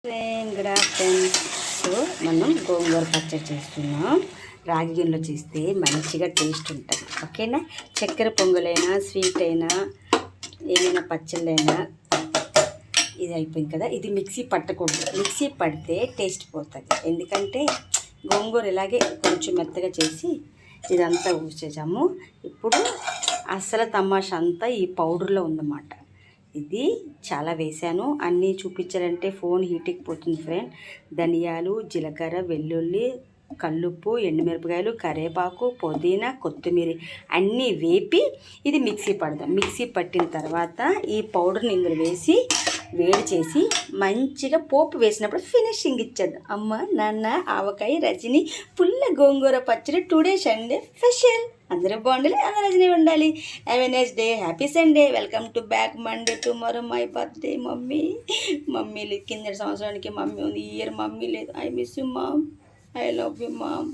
Good afternoon. So మనం గోంగూర పచ్చడి చేస్తున్నాం. రాగి గిన్నెలో చేస్తే మంచిగా టేస్ట్ ఉంటుంది. ఓకేనా? చక్కెర పొంగలైనా స్వీట్ అయినా ఏమైనా పచ్చళ్ళైనా ఇది అయిపోయింది కదా. ఇది మిక్సీ పట్టకూడదు. మిక్సీ పడితే టేస్ట్ పోతుంది. ఎందుకంటే గోంగూర ఇలాగే కొంచెం మెత్తగా చేసి ఇదంతా ఊసేసాము. ఇప్పుడు అసలు తమాషా అంతా ఈ పౌడర్లో ఉందన్నమాట. ఇది చాలా వేసాను. అన్నీ చూపించాలంటే ఫోన్ హీట్కి పోతుంది ఫ్రెండ్. ధనియాలు, జీలకర్ర, వెల్లుల్లి, కల్లుప్పు, ఎండుమిరపకాయలు, కరివేపాకు, పుదీనా, కొత్తిమీర అన్నీ వేపి ఇది మిక్సీ పడదాం. మిక్సీ పట్టిన తర్వాత ఈ పౌడర్ని ఇందులో వేసి వేడి చేసి మంచిగా పోపు వేసినప్పుడు ఫినిషింగ్ ఇచ్చేద్దాం. అమ్మ నాన్న ఆవకాయ రజని పుల్ల గోంగూర పచ్చడి 2 days సండే స్పెషల్. అందరూ బాగుండాలి, అందరూ రజనీ ఉండాలి. Have a nice day, happy Sunday. Welcome to back Monday tomorrow my birthday. Mummy లేదు. కింద సంవత్సరానికి మమ్మీ ఉంది, ఈ ఇయర్ మమ్మీ లేదు. I miss you mom, I love you ma'am.